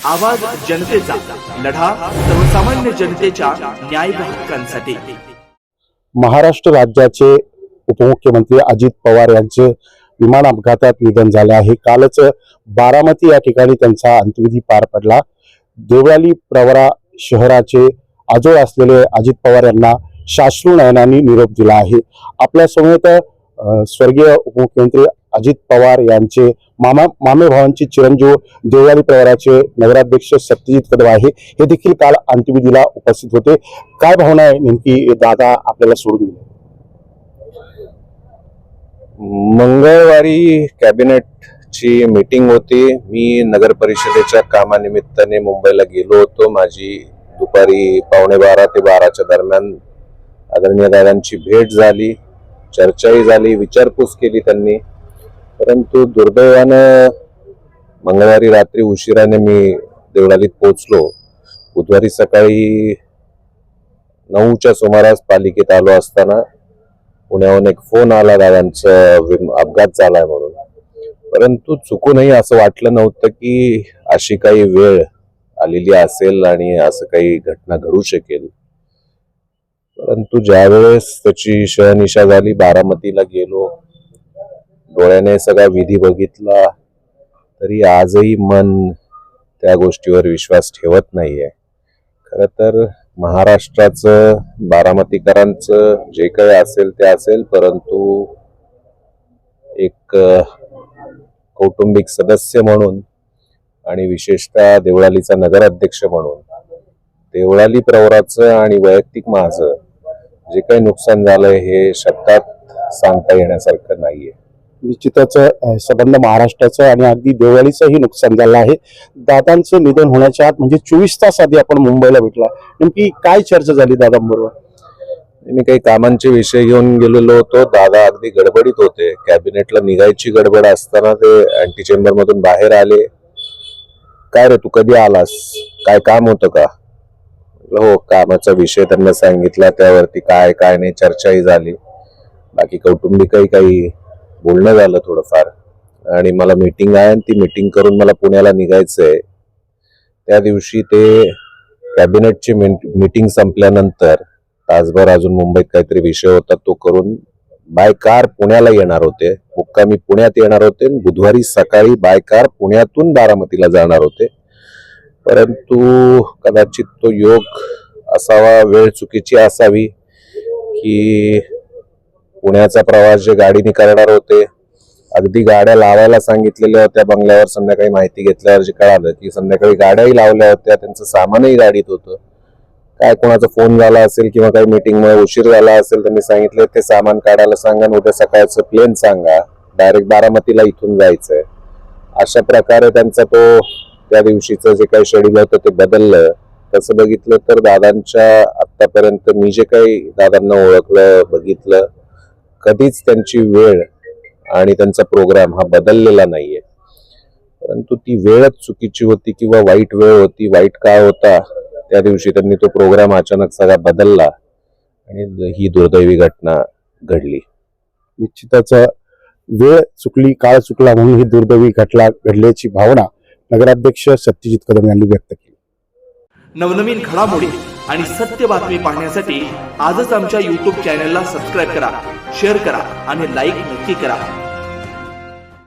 आवाज जनतेचा, लढा सर्वसामान्य जनतेच्या न्याय व हक्कांसाठी। महाराष्ट्र राज्याचे उपमुख्यमंत्री अजित पवार यांचे विमान अपघातात निधन झाले आहे। कालच बारामती या ठिकाणी त्यांचा अंत्यविधी पार पडला। देवळाली प्रवरा शहराचे आजोळ असलेले अजित पवार यांना साश्रू नयनांनी निरोप दिला आहे। आपल्या समेत स्वर्गीय उपमुख्यमंत्री अजित पवार यांचे मामे भावांचे चिरंजीव देवळाली प्रवराचे नगराध्यक्ष सत्यजित कदम आहे, हे देखील काल अंत्यविधीला उपस्थित होते। काय भावना आहे नेमकी दादा आपल्याला सोडून गेले? मंगळवारी कॅबिनेटची मीटिंग होती। मी नगर परिषदेच्या कामानिमित्ताने मुंबईला गेलो होतो। माझी दुपारी 11:15 ते 12च्या दरम्यान आदरणीय दादांची भेट झाली, चर्चाही झाली, विचारपूस केली त्यांनी। परंतु दुर्दैवानं मंगळवारी रात्री उशिराने मी देवळालीत पोहोचलो। बुधवारी सकाळी 9च्या सुमारास पालिकेत आलो असताना पुण्याहून एक फोन आला दादांचा अपघात झालाय म्हणून। परंतु चुकूनही असं वाटलं नव्हतं की अशी काही वेळ आलेली असेल आणि असं काही घटना घडू शकेल। परंतु ज्यावेळेस त्याची शहनिशा झाली, बारामतीला गेलो, डोळ्याने सगळा विधी बघितला, तरी आजही मन त्या गोष्टीवर विश्वास ठेवत नाहीये। खरं तर महाराष्ट्राचं, बारामतीकरांचं जे काही असेल ते असेल, परंतु एक कौटुंबिक सदस्य म्हणून आणि विशेषतः देवळालीचा नगराध्यक्ष म्हणून देवळाली प्रवराचं आणि वैयक्तिक माझं जे काही नुकसान झालंय हे शब्दात सांगता येण्यासारखं नाहीये। निश्चितच संबंध महाराष्ट्राचं आणि अगदी देवळालीचंही नुकसान झालं आहे। दादांचं निधन होण्याच्या आत म्हणजे 24 तास आधी आपण मुंबईला भेटला, नेमकी काय चर्चा झाली दादांबरोबर? मी काही कामांचे विषय घेऊन गेलेलो होतो। दादा अगदी गडबडीत होते, कॅबिनेटला निघायची गडबड असताना ते अँटी चेंबर मधून बाहेर आले। काय रे, तू कधी आलास, काय काम होतं का? हो, कामाचा विषय त्यांना सांगितला, त्यावरती काय काय नाही चर्चाही झाली। बाकी कौटुंबिकही काही बोलणं झालं थोडंफार, आणि मला मीटिंग आहे, ती मीटिंग करून मला पुण्याला निघायचंय। त्या दिवशी ते कॅबिनेटची मीटिंग संपल्यानंतर तासभर अजून मुंबईत काहीतरी विषय होता, तो करून बाय कार पुण्याला येणार होते। मुक्कामी पुण्यात येणार होते, बुधवारी सकाळी बाय कार पुण्यातून बारामतीला जाणार होते। परंतु कदाचित तो योग असावा, वेळ चुकीची असावी की पुण्याचा प्रवास जे गाडीने करणार होते, अगदी गाड्या लावायला सांगितलेल्या होत्या बंगल्यावर। संध्याकाळी माहिती घेतल्यावर जे कळालं की संध्याकाळी गाड्याही लावल्या होत्या, त्यांचं सामानही गाडीत होतं। काय कोणाचा फोन झाला असेल किंवा काही मीटिंगमुळे उशीर झाला असेल, त्यांनी सांगितलं ते सामान काढायला सांगा, उद्या सकाळचं प्लेन सांगा, डायरेक्ट बारामतीला इथून जायचंय। अशा प्रकारे त्यांचा तो त्या दिवशीचं जे काही शेड्यूल होतं ते बदललं। तसं बघितलं तर दादांच्या आतापर्यंत मी जे काही दादांना ओळखलं, बघितलं, कधीच त्यांची वेळ आणि त्यांचा प्रोग्राम हा बदललेला नाहीये। परंतु ती वेळच चुकीची होती किंवा वाईट वेळ होती, वाईट काळ होता, त्या दिवशी त्यांनी तो प्रोग्राम अचानक सगळा बदलला आणि ही दुर्दैवी घटना घडली। निश्चितच वेळ चुकली, काळ चुकला म्हणून ही दुर्दैवी घटना घडल्याची भावना नगराध्यक्ष सत्यजित कदम यांनी व्यक्त केली। नवनवीन घडामोडी आणि सत्य बातमी पाहण्यासाठी आजच आमच्या YouTube चॅनलला सबस्क्राईब करा, शेअर करा आणि लाईक नक्की करा।